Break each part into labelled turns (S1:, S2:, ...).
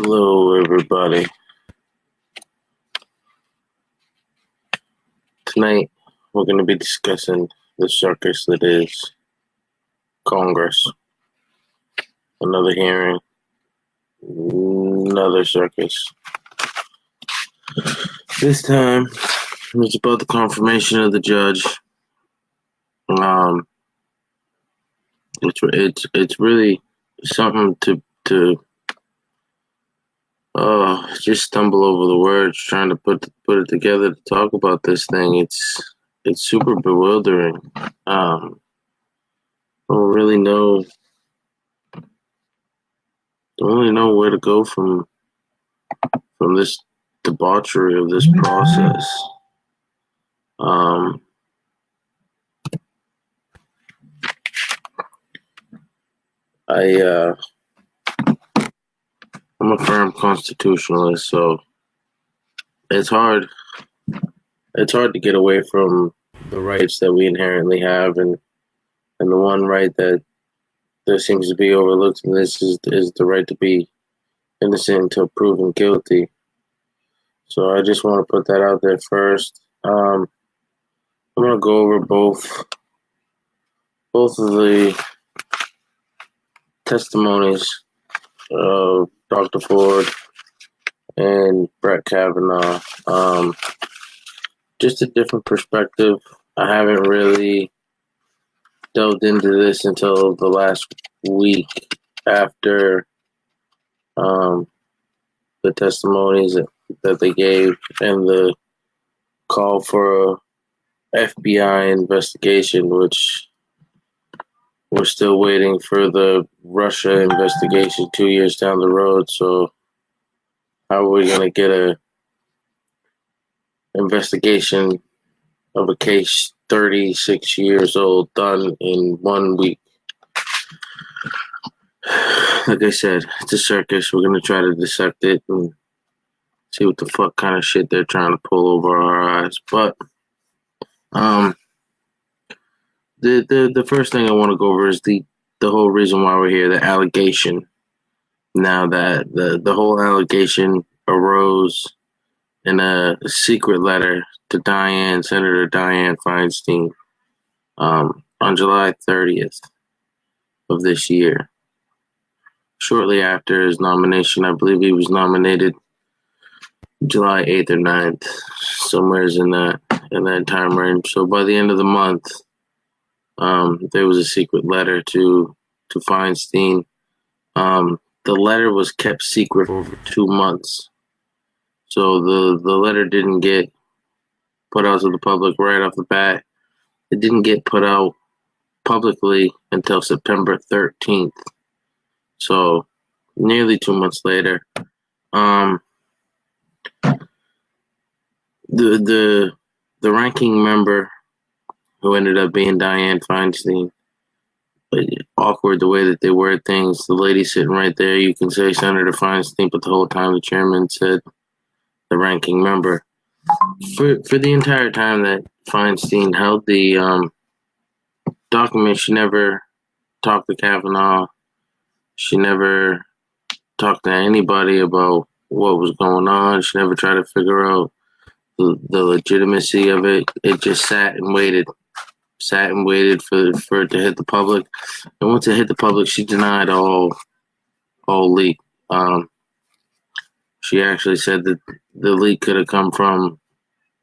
S1: Hello, everybody. Tonight, we're going to be discussing the circus that is Congress. Another hearing, another circus. This time, it's about the confirmation of the judge. It's really something to just stumble over the words trying to put it together to talk about this thing. It's super bewildering. Don't really know where to go from this debauchery of this process. I'm a firm constitutionalist, so it's hard to get away from the rights that we inherently have, and the one right that there seems to be overlooked in this is the right to be innocent until proven guilty. So I just want to put that out there first. I'm going to go over both of the testimonies of Dr. Ford and Brett Kavanaugh. Just a different perspective. I haven't really delved into this until the last week after the testimonies that they gave and the call for a FBI investigation, which we're still waiting for the Russia investigation 2 years down the road. So how are we going to get a investigation of a case 36 years old done in 1 week? Like I said, it's a circus. We're going to try to dissect it and see what the fuck kind of shit they're trying to pull over our eyes. But the first thing I want to go over is the whole reason why we're here, the allegation. Now that the whole allegation arose in a secret letter to Senator Dianne Feinstein, on July 30th of this year. Shortly after his nomination, I believe he was nominated July 8th or 9th, somewhere in that time range. So by the end of the month, there was a secret letter to Feinstein. The letter was kept secret for over 2 months. So the letter didn't get put out to the public right off the bat. It didn't get put out publicly until September 13th. So nearly 2 months later. The ranking member, who ended up being Dianne Feinstein, awkward the way that they word things. The lady sitting right there, you can say Senator Feinstein, but the whole time the chairman said the ranking member. For the entire time that Feinstein held the document, she never talked to Kavanaugh. She never talked to anybody about what was going on. She never tried to figure out the legitimacy of it. It just sat and waited for it to hit the public. And once it hit the public, she denied all leak. She actually said that the leak could have come from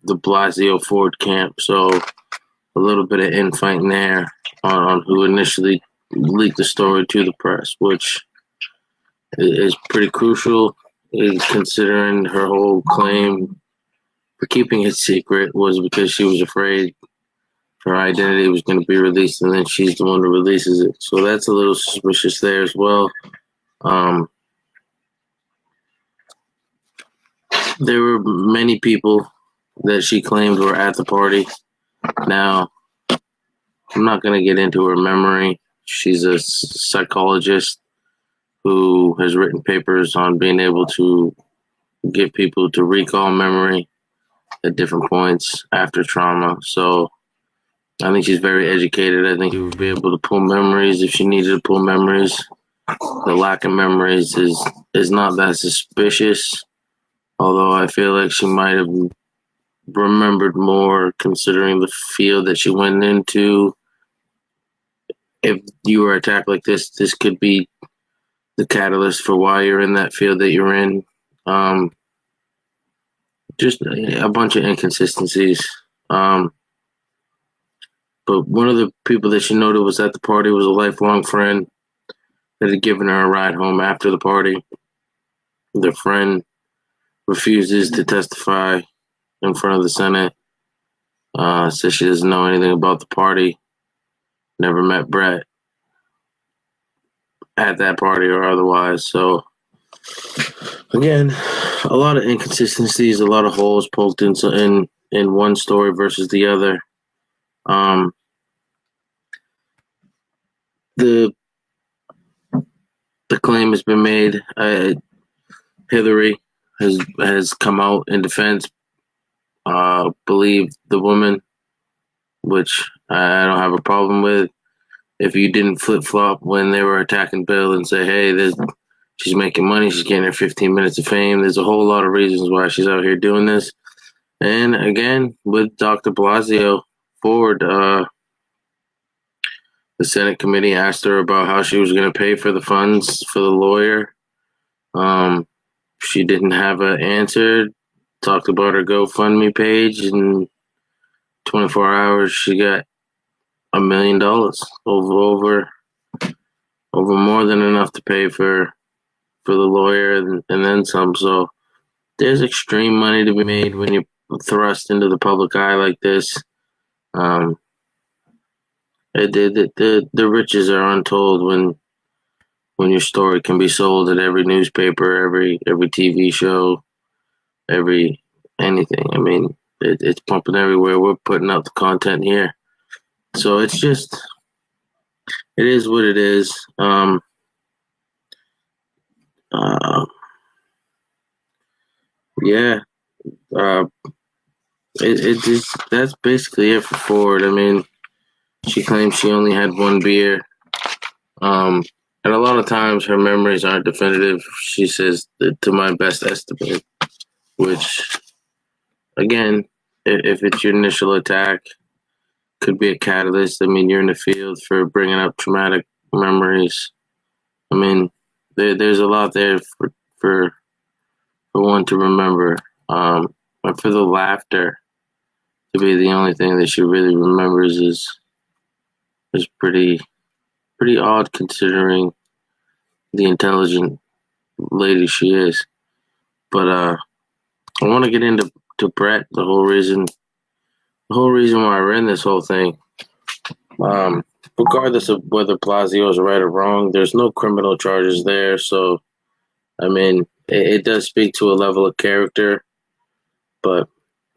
S1: the Blasio Ford camp. So a little bit of infighting there on who initially leaked the story to the press, which is pretty crucial, considering her whole claim for keeping it secret was because she was afraid her identity was going to be released, and then she's the one who releases it. So that's a little suspicious there as well. There were many people that she claimed were at the party. Now, I'm not going to get into her memory. She's a psychologist who has written papers on being able to get people to recall memory at different points after trauma. So I think she's very educated. I think she would be able to pull memories if she needed to pull memories. the lack of memories is not that suspicious. Although I feel like she might have remembered more considering the field that she went into. If you were attacked like this could be the catalyst for why you're in that field that you're in. Um, just a bunch of inconsistencies. Um, but one of the people that she noted was at the party was a lifelong friend that had given her a ride home after the party. The friend refuses to testify in front of the Senate. Says she doesn't know anything about the party. Never met Brett at that party or otherwise. So again, a lot of inconsistencies, a lot of holes poked in one story versus the other. Um, the the claim has been made. Hillary has come out in defense. Believe the woman, which I don't have a problem with. If you didn't flip flop when they were attacking Bill and say, "Hey, she's making money, she's getting her 15 minutes of fame," there's a whole lot of reasons why she's out here doing this. And again, with Dr. Blasio Ford, the Senate committee asked her about how she was going to pay for the funds for the lawyer. She didn't have an answer. Talked about her GoFundMe page, and 24 hours she got $1 million, over more than enough to pay for the lawyer and then some. So there's extreme money to be made when you're thrust into the public eye like this. The riches are untold when your story can be sold at every newspaper, every TV show, every anything. I mean, it's pumping everywhere. We're putting out the content here, so it is what it is. Yeah. Uh, that's basically it for Ford. I mean, she claims she only had one beer. And a lot of times her memories aren't definitive. She says, to my best estimate, which, again, if it's your initial attack, could be a catalyst. I mean, you're in the field for bringing up traumatic memories. I mean, there's a lot there for one to remember. But for the laughter to be the only thing that she really remembers is pretty odd considering the intelligent lady she is. But I want to get into Brett. The whole reason why we're in this whole thing. Regardless of whether Blasio is right or wrong, there's no criminal charges there. So, I mean, it does speak to a level of character. But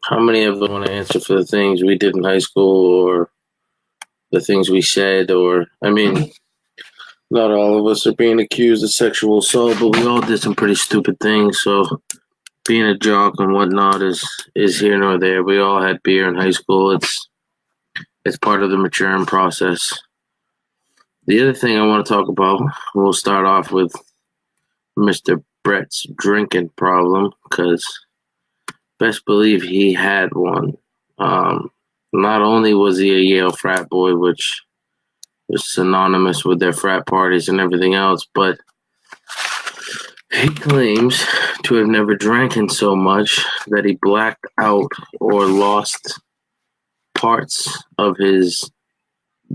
S1: how many of them want to answer for the things we did in high school or the things we said? Or, I mean, not all of us are being accused of sexual assault, but we all did some pretty stupid things. So, being a jock and whatnot is here nor there. We all had beer in high school. It's part of the maturing process. The other thing I want to talk about, we'll start off with Mr. Brett's drinking problem, because best believe he had one. Not only was he a Yale frat boy, which was synonymous with their frat parties and everything else, but he claims to have never drinking so much that he blacked out or lost parts of his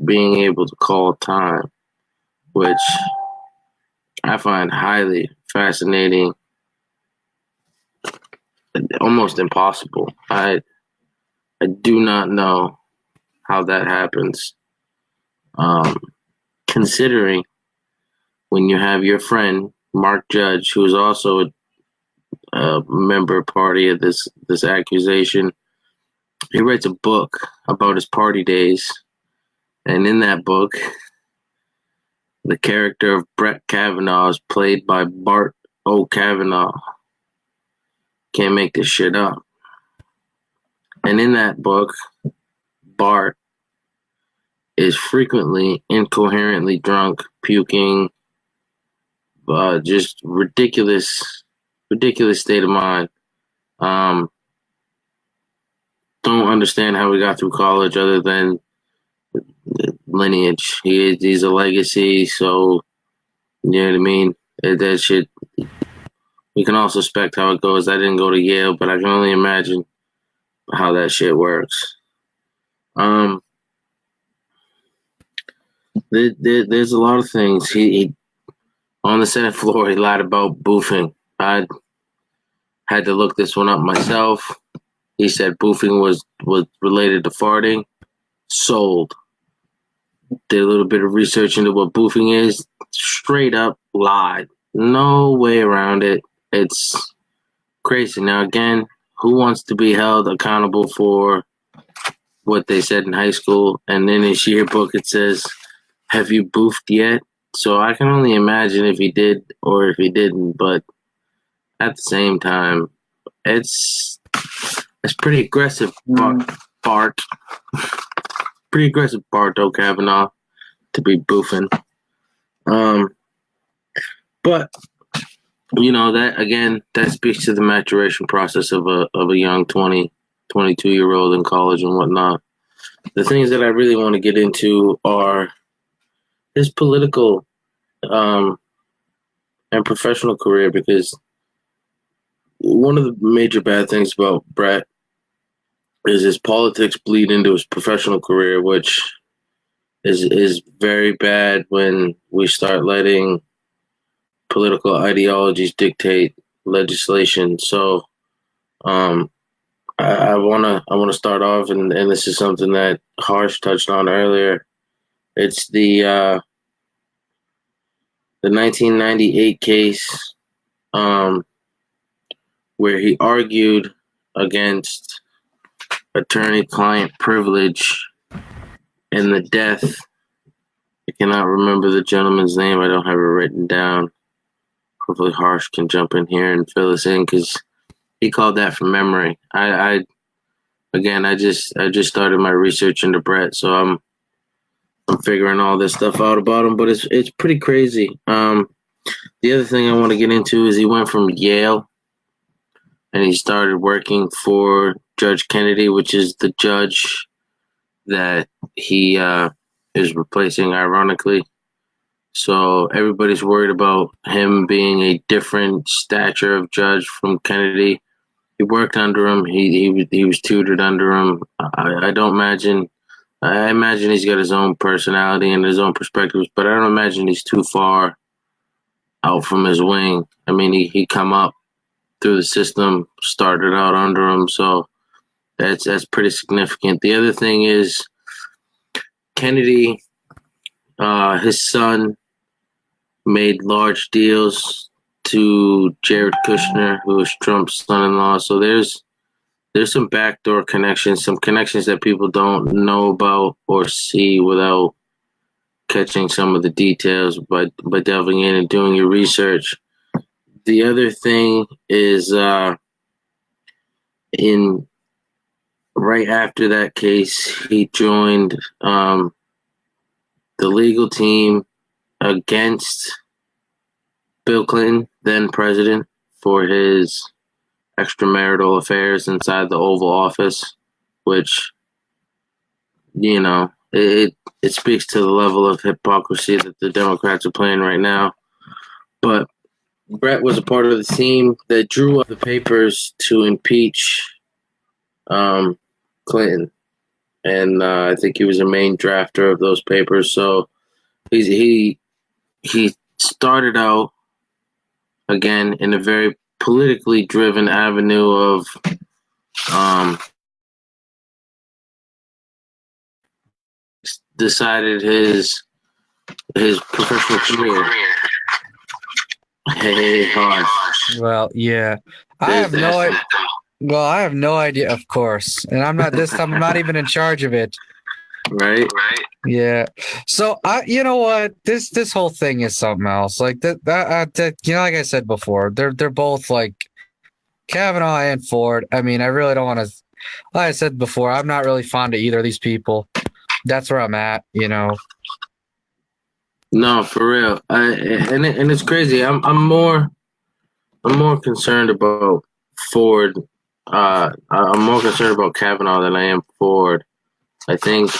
S1: being able to call time, which I find highly fascinating, almost impossible. I do not know how that happens. Considering when you have your friend Mark Judge, who is also a member party of this accusation, he writes a book about his party days, and in that book, the character of Brett Kavanaugh is played by Bart O. Kavanaugh. Can't make this shit up. And in that book, Bart is frequently incoherently drunk, puking, just ridiculous state of mind. Um, don't understand how we got through college other than lineage. He's a legacy, so you know what I mean. That shit. We can all suspect how it goes. I didn't go to Yale, but I can only imagine how that shit works. There's a lot of things. He on the Senate floor. He lied about boofing. I had to look this one up myself. He said boofing was related to farting. Sold. Did a little bit of research into what boofing is. Straight up lied. No way around it. It's crazy. Now again, who wants to be held accountable for what they said in high school? And in his yearbook it says, "Have you boofed yet?" So I can only imagine if he did or if he didn't. But at the same time, it's pretty aggressive, Bart. Pretty aggressive, Bart Kavanaugh, to be boofing. But you know, that speaks to the maturation process of a young 22-year-old in college and whatnot. The things that I really want to get into are his political and professional career, because one of the major bad things about Brett is his politics bleed into his professional career, which is very bad when we start letting political ideologies dictate legislation. So I wanna start off, and this is something that Harsh touched on earlier. It's the 1998 case where he argued against attorney-client privilege and the death. I cannot remember the gentleman's name. I don't have it written down. Hopefully Harsh can jump in here and fill us in, because he called that from memory. I just started my research into Brett, so I'm figuring all this stuff out about him, but it's pretty crazy. The other thing I want to get into is he went from Yale and he started working for Judge Kennedy, which is the judge that he is replacing, ironically. So everybody's worried about him being a different stature of judge from Kennedy. He worked under him. He was tutored under him. I imagine he's got his own personality and his own perspectives, but I don't imagine he's too far out from his wing. I mean, he come up through the system, started out under him, so that's pretty significant. The other thing is Kennedy, his son, made large deals to Jared Kushner, who is Trump's son-in-law. So there's some backdoor connections, some connections that people don't know about or see without catching some of the details by delving in and doing your research. The other thing is in right after that case, he joined the legal team against Bill Clinton, then president, for his extramarital affairs inside the Oval Office, which, you know, it speaks to the level of hypocrisy that the Democrats are playing right now. But Brett was a part of the team that drew up the papers to impeach Clinton, and I think he was a main drafter of those papers. So he started out again in a very politically driven avenue of decided his professional career. Hey, Harsh.
S2: Well, yeah. I
S1: There's
S2: have no
S1: that.
S2: idea. Well, I have no idea, of course. And I'm not this time, I'm not even in charge of it.
S1: Right?
S2: Yeah. So you know what? This whole thing is something else. Like that you know, like I said before, they're both like Kavanaugh and Ford. I mean, I really don't want to, like I said before, I'm not really fond of either of these people. That's where I'm at, you know.
S1: No, for real. And it's crazy. I'm more concerned about Ford. I'm more concerned about Kavanaugh than I am Ford. I think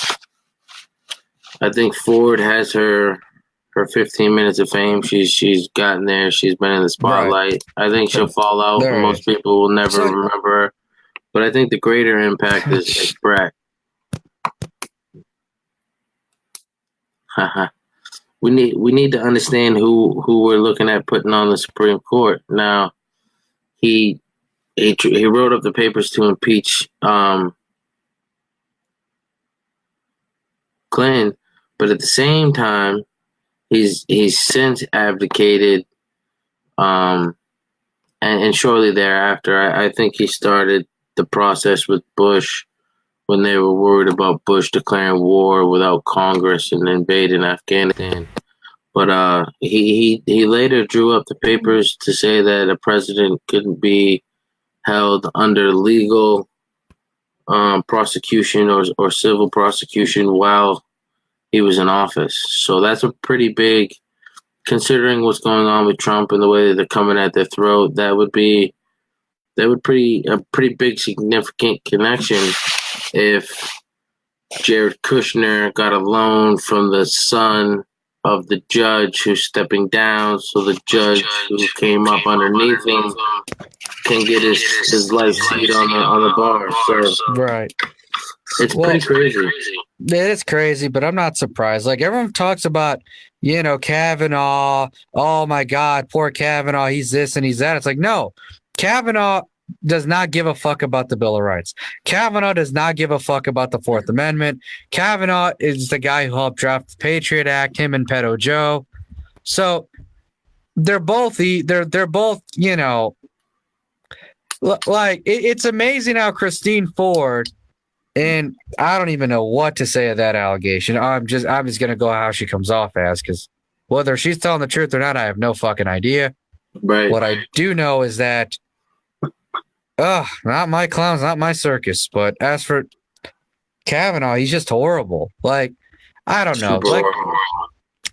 S1: I think Ford has her 15 minutes of fame. She's gotten there. She's been in the
S2: Right.
S1: spotlight. I think she'll fall out, and
S2: Right.
S1: most people will never
S2: So
S1: remember her. But I think the greater impact is Brett. We need to understand who we're looking at putting on the Supreme Court. Now he he wrote up the papers to impeach Clinton, but at the same time he's since abdicated um and shortly thereafter I think he started the process with Bush when they were worried about Bush declaring war without Congress and invading Afghanistan. But he later drew up the papers to say that a president couldn't be held under legal prosecution or civil prosecution while he was in office. So that's a pretty big, considering what's going on with Trump and the way that they're coming at their throat. That would pretty a pretty big significant connection if Jared Kushner got a loan from the son of the judge who's stepping down, so the judge who came up underneath him can get his life seat on the bar. So
S2: right.
S1: it's pretty crazy.
S2: It is crazy, but I'm not surprised. Like everyone talks about, Kavanaugh. Oh my God, poor Kavanaugh. He's this and he's that. It's like, no, Kavanaugh does not give a fuck about the Bill of Rights. Kavanaugh does not give a fuck about the Fourth Amendment. Kavanaugh is the guy who helped draft the Patriot Act, him and Pedo Joe. So they're both like it's amazing how Christine Ford, and I don't even know what to say of that allegation. I'm just gonna go how she comes off as, because whether she's telling the truth or not, I have no fucking idea.
S1: Right.
S2: What I do know is that, not my clowns, not my circus. But as for Kavanaugh, he's just horrible. Like, I don't know.
S1: Super horrible.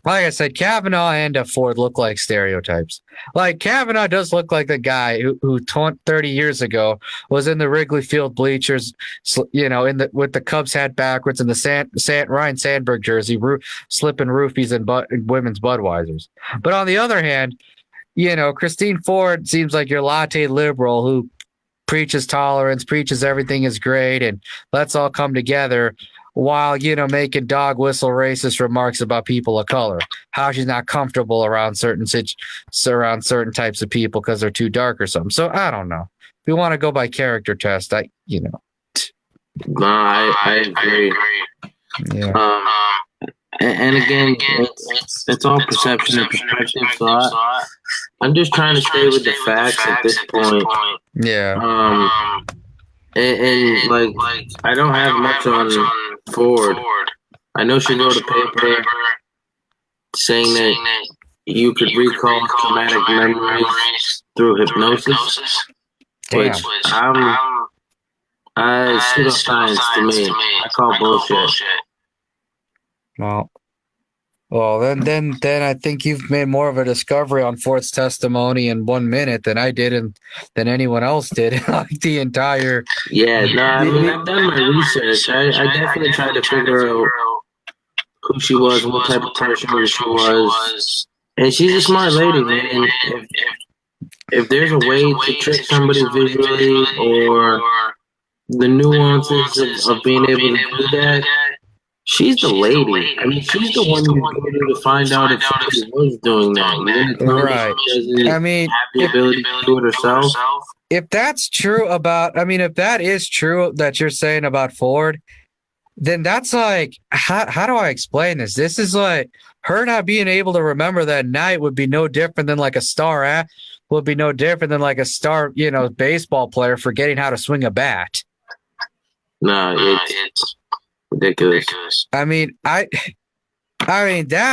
S2: Like I said, Kavanaugh and Ford look like stereotypes. Like Kavanaugh does look like the guy who 30 years ago was in the Wrigley Field bleachers, with the Cubs hat backwards and the Ryan Sandberg jersey, slipping roofies and women's Budweisers. But on the other hand, Christine Ford seems like your latte liberal who preaches tolerance, preaches everything is great, and let's all come together, while making dog whistle racist remarks about people of color, how she's not comfortable around certain types of people because they're too dark or something. So I don't know. If you want to go by character test,
S1: No, I agree.
S2: Yeah.
S1: And again, it's all perception and perspective. So I'm just trying to stay with the facts at this point.
S2: Yeah.
S1: And like I don't have much on Ford. I know she wrote a paper saying that you could recall traumatic memories through hypnosis, which pseudoscience to me. I call bullshit.
S2: Well, then I think you've made more of a discovery on Ford's testimony in 1 minute than I did and than anyone else did in like the entire.
S1: Yeah, no, I mean I've done my research. I definitely tried to figure out who she was, what type of person she was, and she's a smart lady, man. If there's a way to trick somebody visually or the nuances of being able to do that. She's the lady. I mean, she's the one you go to find out if she was doing that.
S2: Right. I mean,
S1: have the ability to do it herself.
S2: If that's true if that is true that you're saying about Ford, then that's like, how do I explain this? This is like her not being able to remember that night would be no different than like a star baseball player forgetting how to swing a bat.
S1: No, it's ridiculous.
S2: I mean, that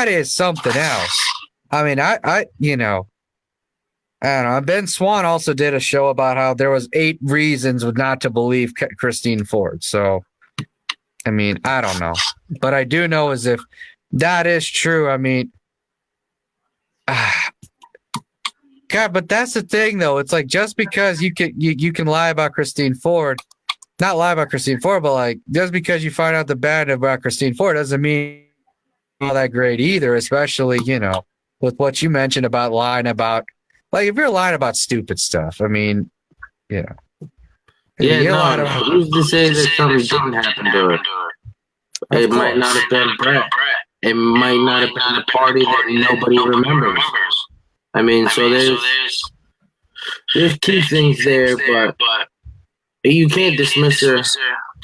S2: is something else. I mean, I don't know. Ben Swan also did a show about how there was 8 reasons not to believe Christine Ford. So, I mean, I don't know. But I do know is if that is true, I mean, God, but that's the thing, though. It's like just because you can lie about Christine Ford, not lie about Christine Ford, but like just because you find out the bad about Christine Ford doesn't mean all that great either. Especially with what you mentioned about lying about, like if you're lying about stupid stuff. I mean, you know,
S1: Yeah,
S2: you're
S1: no,
S2: lying
S1: no.
S2: about.
S1: Who's to say that something didn't happen to her?
S2: Of
S1: It might not
S2: course.
S1: have been Brett. It might not have been the party that nobody remembers. I mean, so there's key things there, but you can't dismiss her.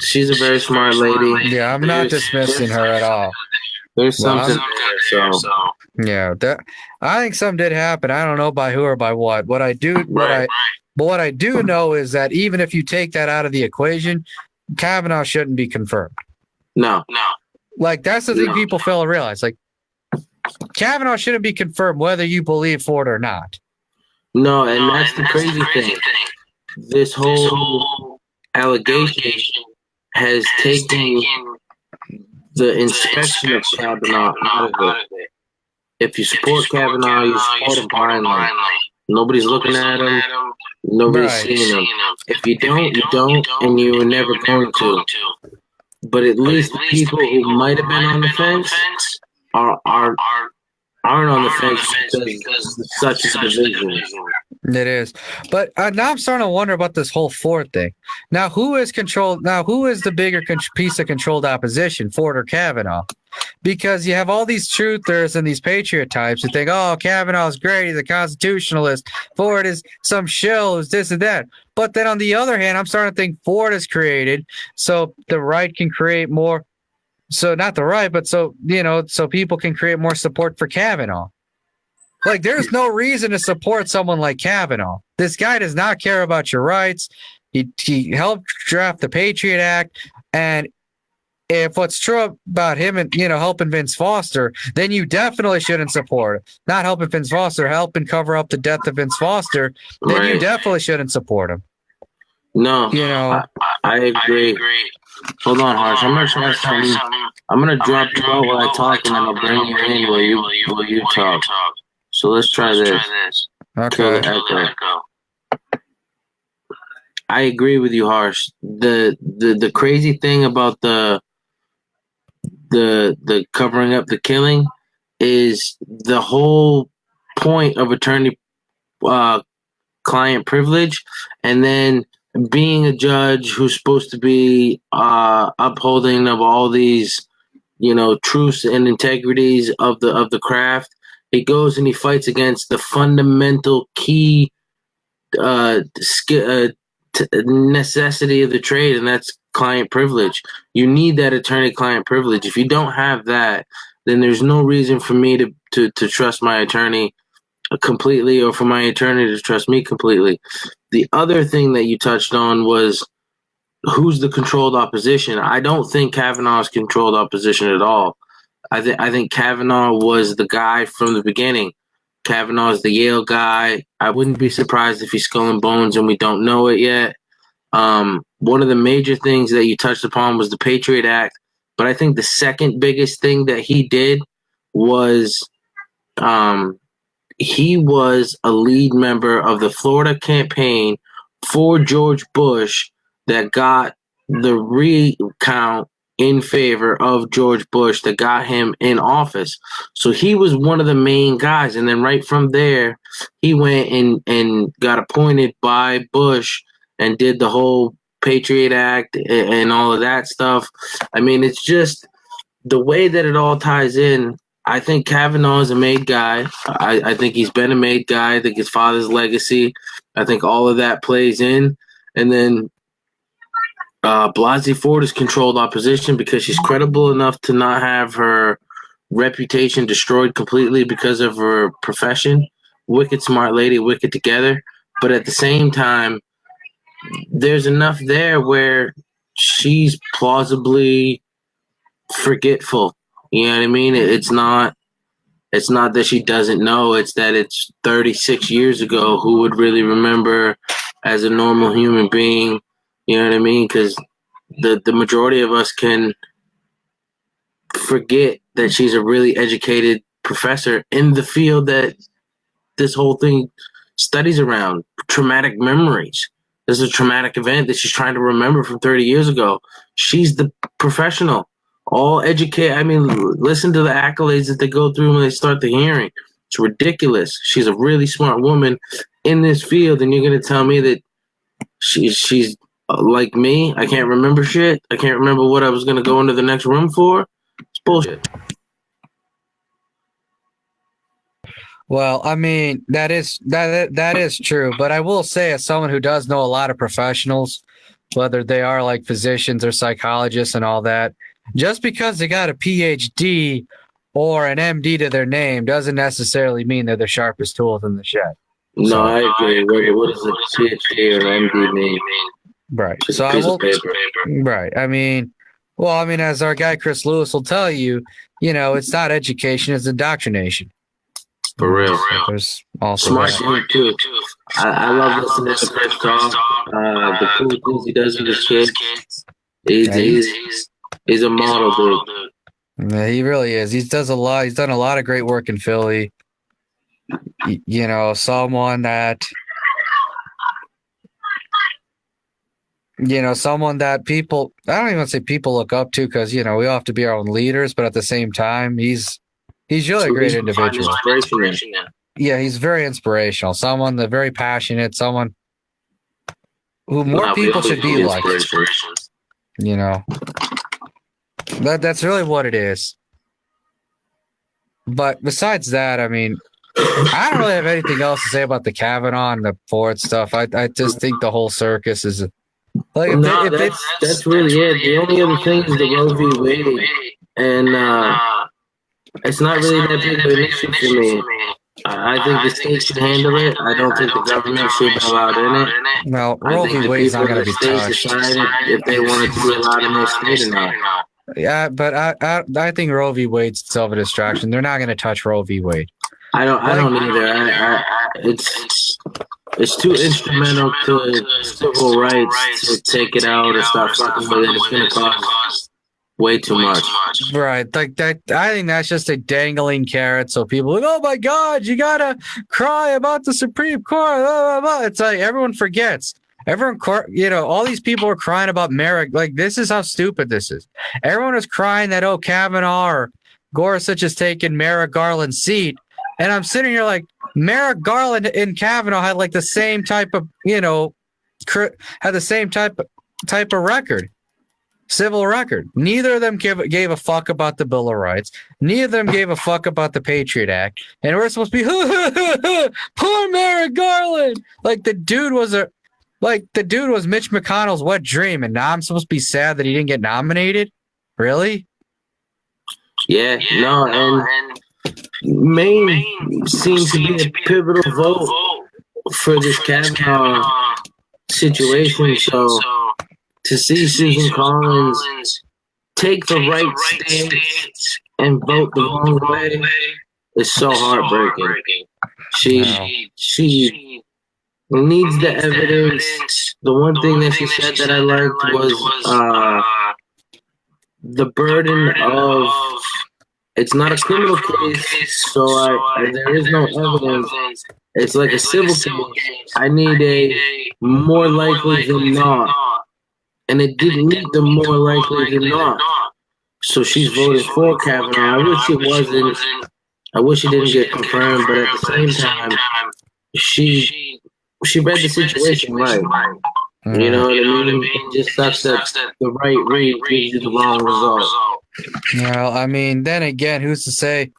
S1: She's a very smart lady.
S2: Yeah, I'm not dismissing her at all.
S1: There's
S2: Well,
S1: something there, so
S2: yeah, I think some did happen. I don't know by who or by what.
S1: right.
S2: But what I do know is that even if you take that out of the equation, Kavanaugh shouldn't be confirmed.
S1: No,
S2: Like that's the thing people fail to realize. Like Kavanaugh shouldn't be confirmed whether you believe Ford or not.
S1: no, and that's the crazy thing. This whole allegation has taken the inspection of Kavanaugh out of it. If you support Kavanaugh, you support him blindly. Nobody's looking at him. Nobody's seeing him. If you don't, you don't, and you were never going to. But at least the people who might have been on the fence are aren't on the fence because of such a division.
S2: It is. But now I'm starting to wonder about this whole Ford thing. Now, who is controlled? Now, who is the bigger piece of controlled opposition, Ford or Kavanaugh? Because you have all these truthers and these patriot types who think, oh, Kavanaugh's great. He's a constitutionalist. Ford is some shill who's this and that. But then on the other hand, I'm starting to think Ford is created so the right can create more. So not the right, but so people can create more support for Kavanaugh. Like, there's no reason to support someone like Kavanaugh. This guy does not care about your rights. He helped draft the Patriot Act, and if what's true about him and helping Vince Foster, then you definitely shouldn't support it. Not helping Vince Foster, helping cover up the death of Vince Foster, then you definitely shouldn't support him.
S1: No, I agree. Hold on, Harsh. I'm gonna try something. I'm gonna drop you out while I talk, and then I'll bring you in while you talk. So let's try this. Kill
S2: Okay.
S1: the echo. I agree with you, Harsh. The crazy thing about the covering up the killing is the whole point of attorney client privilege, and then being a judge who's supposed to be upholding of all these truths and integrities of the craft. He goes and he fights against the fundamental key necessity of the trade, and that's client privilege. You need that attorney-client privilege. If you don't have that, then there's no reason for me to trust my attorney completely, or for my attorney to trust me completely. The other thing that you touched on was who's the controlled opposition. I don't think Kavanaugh's controlled opposition at all. I think Kavanaugh was the guy from the beginning. Kavanaugh is the Yale guy. I wouldn't be surprised if he's skull and bones and we don't know it yet. One of the major things that you touched upon was the Patriot Act, but I think the second biggest thing that he did was he was a lead member of the Florida campaign for George Bush that got the recount in favor of George Bush that got him in office. So he was one of the main guys. And then right from there, he went and got appointed by Bush and did the whole Patriot Act and all of that stuff. I mean, it's just the way that it all ties in. I think Kavanaugh is a made guy. I think he's been a made guy. I think his father's legacy. I think all of that plays in. And then Blasey Ford is controlled opposition because she's credible enough to not have her reputation destroyed completely because of her profession. Wicked smart lady, wicked together. But at the same time, there's enough there where she's plausibly forgetful. You know what I mean? It's not that she doesn't know. It's that it's 36 years ago. Who would really remember as a normal human being? You know what I mean? Because the majority of us can forget that she's a really educated professor in the field that this whole thing studies around traumatic memories. There's a traumatic event that she's trying to remember from 30 years ago. She's the professional. All educate. I mean, listen to the accolades that they go through when they start the hearing. It's ridiculous. She's a really smart woman in this field, and you're going to tell me that she's like me? I can't remember shit. I can't remember what I was going to go into the next room for. It's bullshit.
S2: Well, I mean, that is true, but I will say, as someone who does know a lot of professionals, whether they are like physicians or psychologists and all that, just because they got a PhD or an MD to their name doesn't necessarily mean they're the sharpest tools in the shed.
S1: No, so, I agree. What does a PhD or an MD mean?
S2: Right.
S1: Just
S2: so
S1: a piece
S2: I will.
S1: Of paper.
S2: Right. I mean, as our guy Chris Lewis will tell you, it's not education; it's indoctrination.
S1: For real.
S2: There's also
S1: smart dude too. I love listening to Chris talk. The cool things he does with his kids. He's a model dude.
S2: Yeah, he really is. He's done a lot of great work in Philly. Someone that people, I don't even say people look up to, because we all have to be our own leaders, but at the same time, he's really a great individual. Yeah, he's very inspirational. Someone that's very passionate. Someone who more people should be like. That's really what it is. But besides that, I mean, I don't really have anything else to say about the Kavanaugh and the Ford stuff. I just think the whole circus is like.
S1: That's really it. The only other thing is the Roe v. Wade, and it's not really that big of an issue for me. I think the state should handle it. I don't think the government should be allowed in it.
S2: Well, Roe v. Wade's not going to be touched.
S1: If they wanted to be allowed in their state or not.
S2: Yeah, but I think Roe v. Wade's self a distraction. They're not going to touch Roe v. Wade.
S1: I don't either. It's too instrumental to civil rights to take it out or start fucking with it. It's going to cost way too much.
S2: Right. Like that. I think that's just a dangling carrot. So people are like, oh my God, you gotta cry about the Supreme Court. Blah, blah, blah. It's like everyone forgets. Everyone, all these people are crying about Merrick. Like, this is how stupid this is. Everyone is crying that, Kavanaugh or Gorsuch has taken Merrick Garland's seat. And I'm sitting here like, Merrick Garland and Kavanaugh had like the same type of, had the same type of record. Civil record. Neither of them gave a fuck about the Bill of Rights. Neither of them gave a fuck about the Patriot Act. And we're supposed to be, poor Merrick Garland. Like the dude was Mitch McConnell's wet dream, and now I'm supposed to be sad that he didn't get nominated? Really?
S1: Yeah, no, and Maine seems to be a pivotal vote for this Kavanaugh situation, so to see Susan Collins take the right stance and vote the wrong way is so heartbreaking. She needs the evidence. The one thing that she said that I liked was the burden of, it's not a criminal case, so there is no evidence. It's like a civil case. I need a more likely than not. And it didn't meet the more likely than not. So she's voted for Kavanaugh. I wish it wasn't. I wish it didn't get confirmed, but at the same time, she read the situation right. You know what I mean? It just sucks that the right read gives you the wrong result.
S2: Well, I mean, then again, who's to say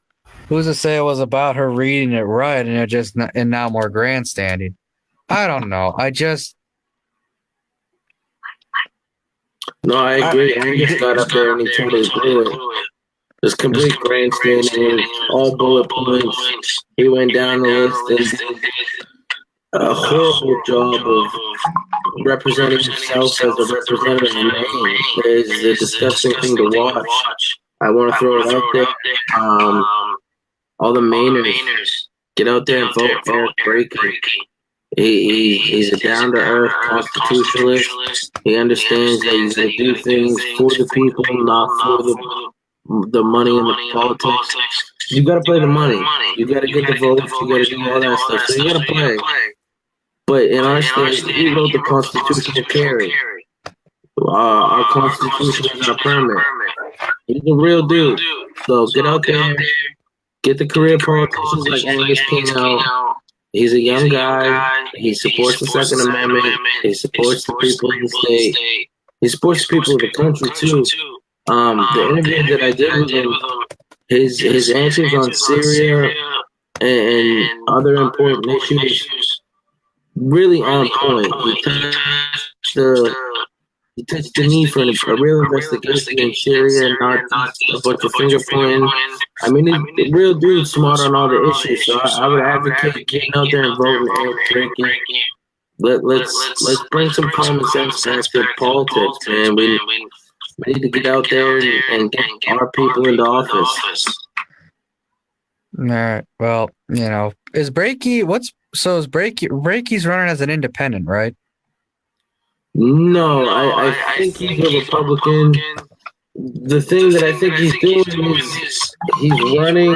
S2: it was about her reading it right and it just and now more grandstanding? I don't know.
S1: No, I agree. Angus got up there and he totally blew it. There's complete grandstanding, all bullet points. He went down the list and did a horrible job of representing himself as a representative of Maine. It is a disgusting thing to watch. I want to throw it out there. All the Mainers, get out there and vote for Eric Brady. He's a down-to-earth constitutionalist. He understands that he's going to do things for the people, not for the money and the politics. you got to play the money. You got to get the votes. You got to do all that stuff. So you got to play. But in our state, we wrote the Constitution to carry. Our Constitution is our permit. He's a real dude. So get out there, get the career politicians like Angus King out. He's a young guy. He supports the Second Amendment. He supports the people of the state. He supports the people of the country too. The interview that I did with him, his answers on Syria and other important issues really on point. He touched the need for a real investigation in Syria and not just a bunch of finger pointing. I mean, the real dude's smart on all the issues, so I would advocate getting out there and voting Eric Drake. Let's bring some common sense back to politics, man. We need to get out there and get our people into office.
S2: All right. Well, is Brakey? Is Brakey's running as an independent, right?
S1: No, I think he's a Republican. The thing that I think he's doing is he's running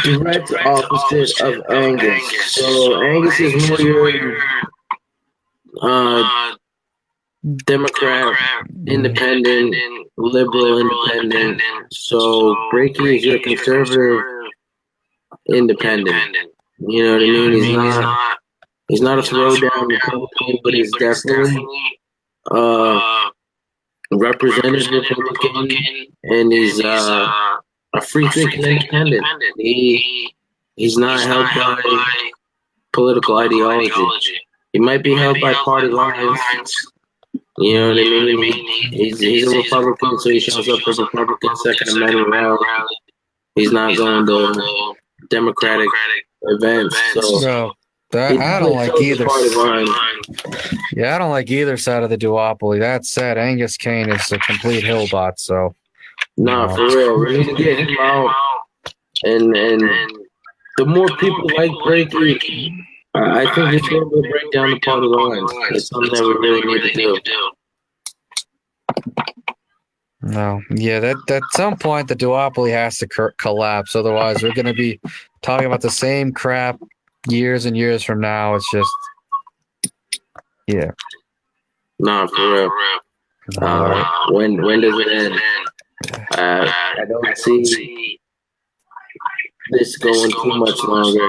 S1: direct opposite of Angus. So Angus is more your Democrat, independent, liberal, independent. So Brakey is your conservative, independent. You know what I mean? He's not a throwdown Republican, but he's definitely representative Republican, and he's a free-thinking independent. He's not held by political ideology. He might be held by party lines. You know what I mean? He's a Republican, so he shows up for Republican Second Amendment rally. He's not going to Democratic events. So
S2: I don't like either. Yeah, I don't like either side of the duopoly. That said, Angus Kane is a complete hillbot. So
S1: for real, we need to get him out. And the more people like Brakey, I think it's going to break down the party lines. It's something that we really need to do.
S2: No, yeah, that at some point the duopoly has to collapse. Otherwise, we're going to be talking about the same crap years and years from now. It's just, yeah.
S1: No, for real. When does it end? I don't see this going too much longer.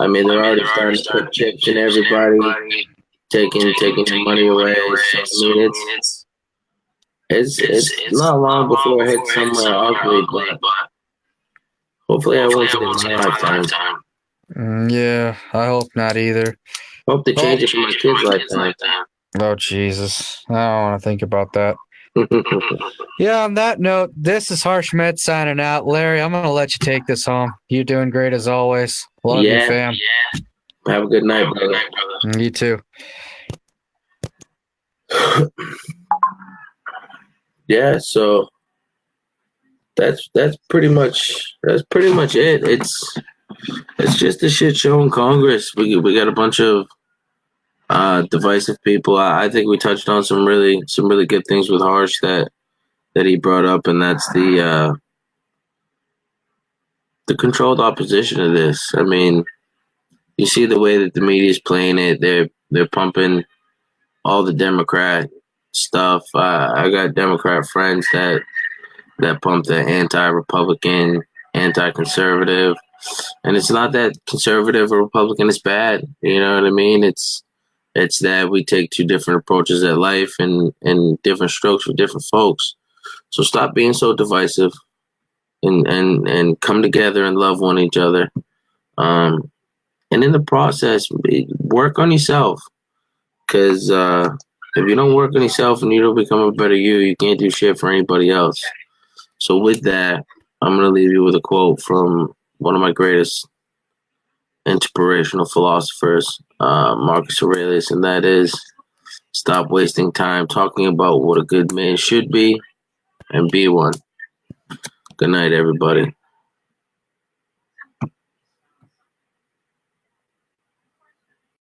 S1: I mean, they're already starting to put chips in everybody, taking your money away. So, I mean, it's not long before it hits somewhere ugly, but hopefully I won't see it in my lifetime.
S2: Yeah, I hope not either.
S1: Hope they change it for my kids' lifetime.
S2: Oh, Jesus. I don't want to think about that. Yeah, on that note, this is Harsh Med signing out. Larry, I'm going to let you take this home. You're doing great as always. Love you, fam.
S1: Yeah. Have a good night, brother.
S2: You too.
S1: Yeah, so that's pretty much it. It's just a shit show in Congress. We got a bunch of divisive people. I think we touched on some really good things with Harsh that he brought up, and that's the controlled opposition of this. I mean, you see the way that the media is playing it. They're pumping all the Democrat stuff. I got Democrat friends that pump the anti-Republican, anti-conservative, and it's not that conservative or Republican is bad. You know what I mean? It's that we take two different approaches at life and different strokes for different folks. So stop being so divisive and come together and love one each other. And in the process, work on yourself. Because if you don't work on yourself and you don't become a better you can't do shit for anybody else. So with that, I'm going to leave you with a quote from one of my greatest inspirational philosophers, Marcus Aurelius, and that is, stop wasting time talking about what a good man should be and be one. Good night, everybody.